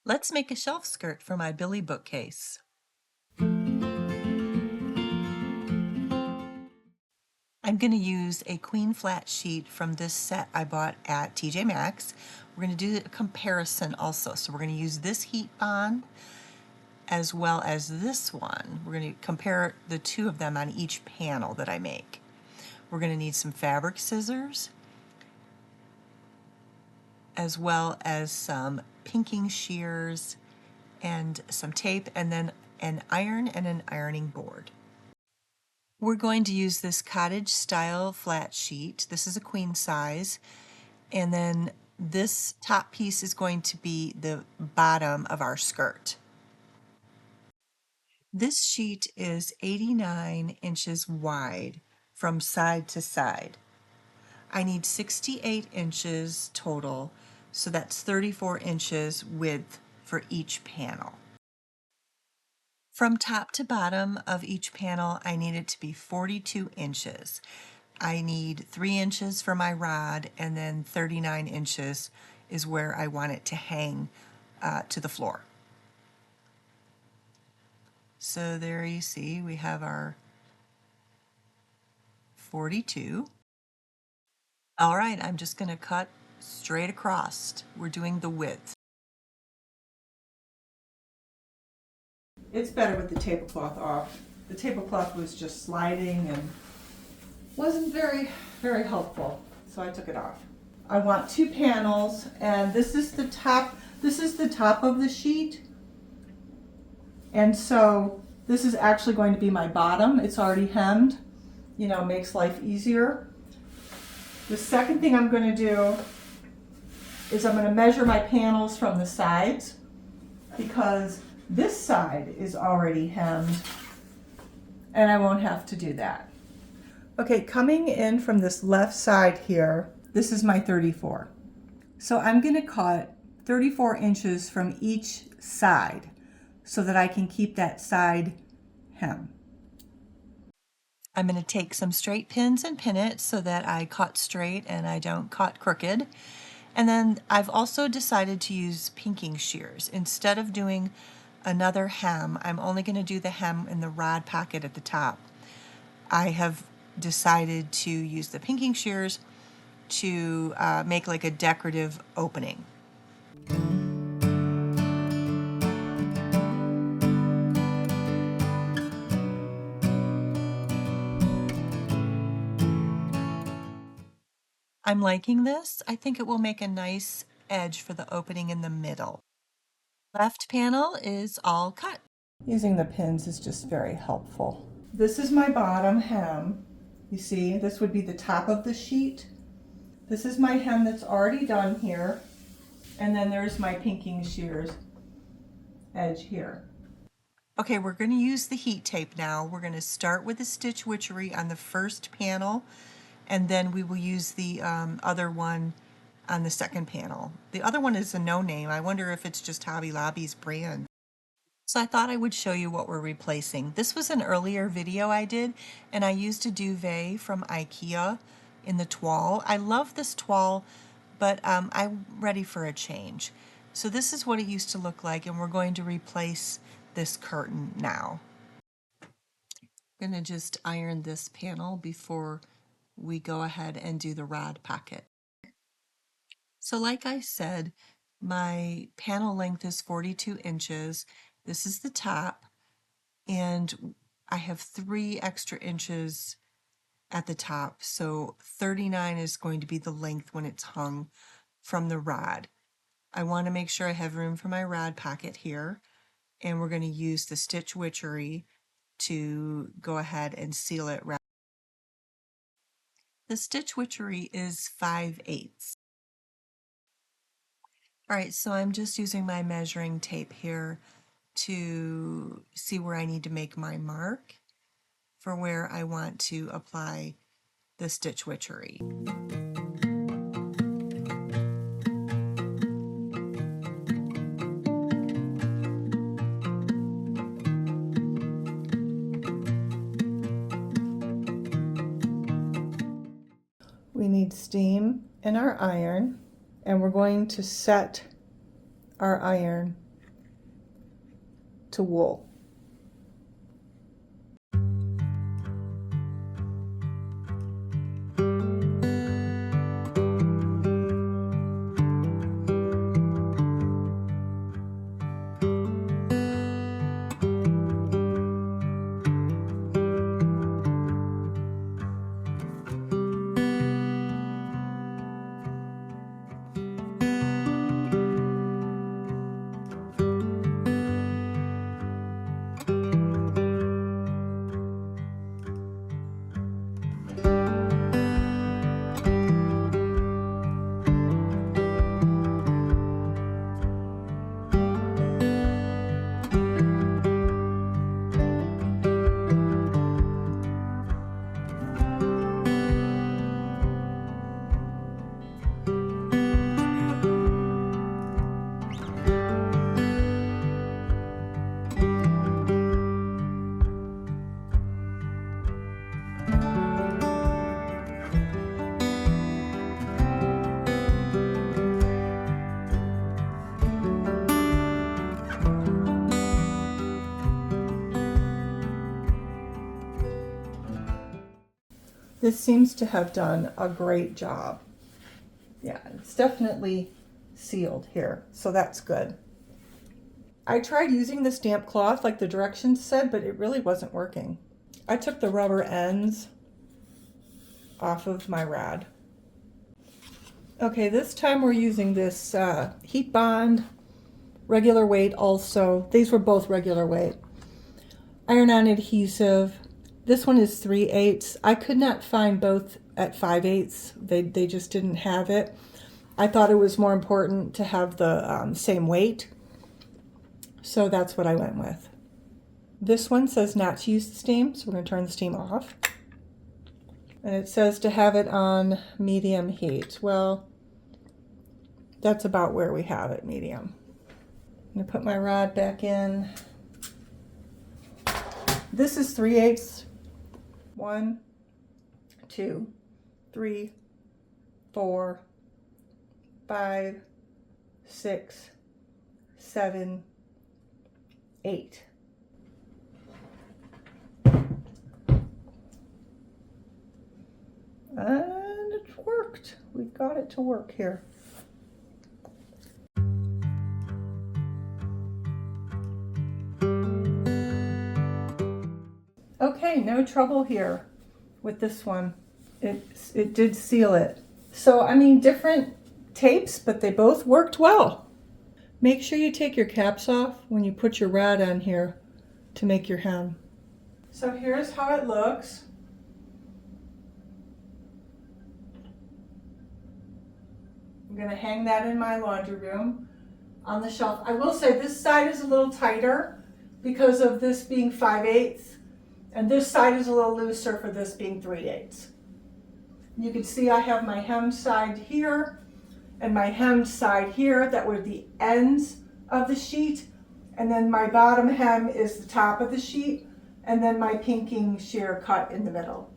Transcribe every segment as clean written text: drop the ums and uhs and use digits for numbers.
Let's make a shelf skirt for my Billy bookcase. I'm going to use a queen flat sheet from this set I bought at T J Maxx. We're going to do a comparison also. So we're going to use this heat bond as well as this one. We're going to compare the two of them on each panel that I make. We're going to need some fabric scissors as well as some pinking shears and some tape, and then an iron and an ironing board. We're going to use this cottage style flat sheet. This is a queen size, and then this top piece is going to be the bottom of our skirt. This sheet is 89 inches wide from side to side. I need 68 inches total, so that's 34 inches width for each panel. From top to bottom of each panel, I need it to be 42 inches. I need 3 inches for my rod, and then 39 inches is where I want it to hang to the floor. So there you see we have our 42. All right, I'm just going to cut straight across. We're doing the width. It's better with the tablecloth off. The tablecloth was just sliding and wasn't very helpful, so I took it off. I want 2 panels, and this is the top of the sheet. And so this is actually going to be my bottom. It's already hemmed, you know, makes life easier. The second thing I'm going to do is I'm going to measure my panels from the sides, because this side is already hemmed and I won't have to do that. Okay, coming in from this left side here, this is my 34. So I'm going to cut 34 inches from each side so that I can keep that side hem. I'm going to take some straight pins and pin it so that I cut straight and I don't cut crooked. And then I've also decided to use pinking shears. Instead of doing another hem, I'm only going to do the hem in the rod pocket at the top. I have decided to use the pinking shears to make like a decorative opening. I'm liking this. I think it will make a nice edge for the opening in the middle. Left panel is all cut. Using the pins is just very helpful. This is my bottom hem. You see, this would be the top of the sheet. This is my hem that's already done here. And then there's my pinking shears edge here. Okay, we're going to use the heat tape now. We're going to start with the stitch Witchery on the first panel, and then we will use the other one on the second panel. The other one is a no-name. I wonder if it's just Hobby Lobby's brand. So I thought I would show you what we're replacing. This was an earlier video I did, and I used a duvet from IKEA in the toile. I love this toile, but I'm ready for a change. So this is what it used to look like, and we're going to replace this curtain now. I'm going to just iron this panel before we go ahead and do the rod pocket. So like I said, my panel length is 42 inches. This is the top, and I have 3 extra inches at the top, so 39 is going to be the length when it's hung from the rod. I want to make sure I have room for my rod pocket here, and we're going to use the stitch Witchery to go ahead and seal it. The stitch Witchery is 5/8. All right, so I'm just using my measuring tape here to see where I need to make my mark for where I want to apply the stitch Witchery. We need steam in our iron, and we're going to set our iron to wool. This seems to have done a great job. Yeah, it's definitely sealed here, so that's good. I tried using the stamp cloth like the directions said, but it really wasn't working. I took the rubber ends off of my rad. Okay, this time we're using this heat bond, regular weight also. These were both regular weight. Iron-on adhesive. This one is 3/8. I could not find both at 5/8. They just didn't have it. I thought it was more important to have the same weight, so that's what I went with. This one says not to use the steam, so we're going to turn the steam off. And it says to have it on medium heat. Well, that's about where we have it, medium. I'm going to put my rod back in. This is 3/8. 1, 2, 3, 4, 5, 6, 7, 8. And it worked. We got it to work here. Okay, no trouble here with this one. It did seal it. So, I mean, different tapes, but they both worked well. Make sure you take your caps off when you put your rad on here to make your hem. So here's how it looks. I'm going to hang that in my laundry room on the shelf. I will say this side is a little tighter because of this being 5/8. And this side is a little looser for this being 3/8. You can see I have my hem side here and my hem side here that were the ends of the sheet. And then my bottom hem is the top of the sheet. And then my pinking sheer cut in the middle.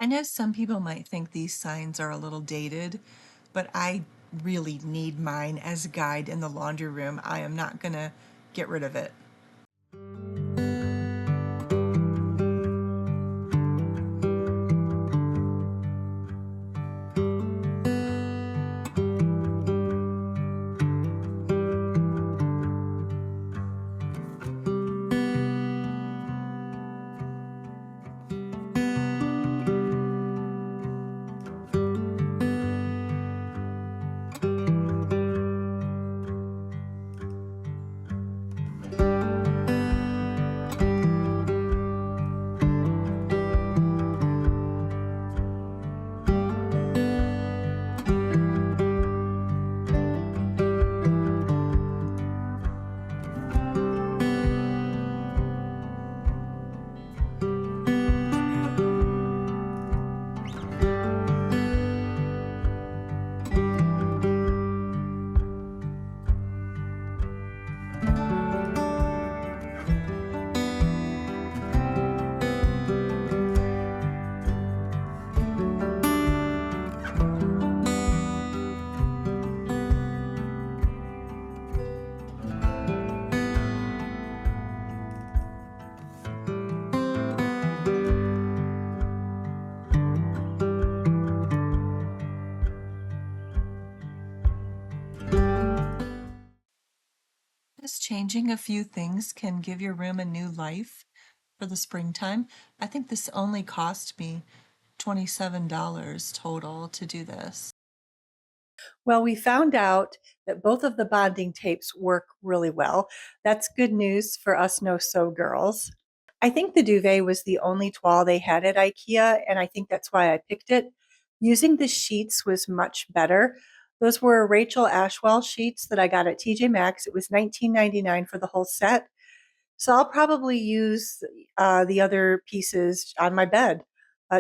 I know some people might think these signs are a little dated, but I really need mine as a guide in the laundry room. I am not going to get rid of it. just changing a few things can give your room a new life for the springtime. I think this only cost me $27 total to do this. Well, we found out that both of the bonding tapes work really well. That's good news for us no-sew girls. I think the duvet was the only toile they had at IKEA, and I think that's why I picked it. Using the sheets was much better. Those were Rachel Ashwell sheets that I got at TJ Maxx. It was $19.99 for the whole set. So I'll probably use the other pieces on my bed,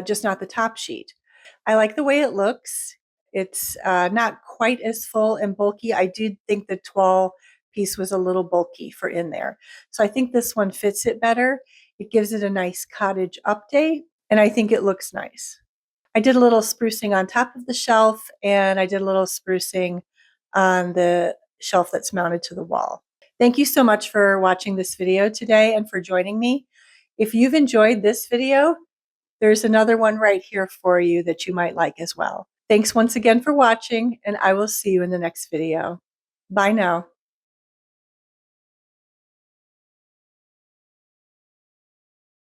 just not the top sheet. I like the way it looks. It's not quite as full and bulky. I do think the toile piece was a little bulky for in there. So I think this one fits it better. It gives it a nice cottage update, and I think it looks nice. I did a little sprucing on top of the shelf, and I did a little sprucing on the shelf that's mounted to the wall. Thank you so much for watching this video today and for joining me. If you've enjoyed this video, there's another one right here for you that you might like as well. Thanks once again for watching, and I will see you in the next video. Bye now.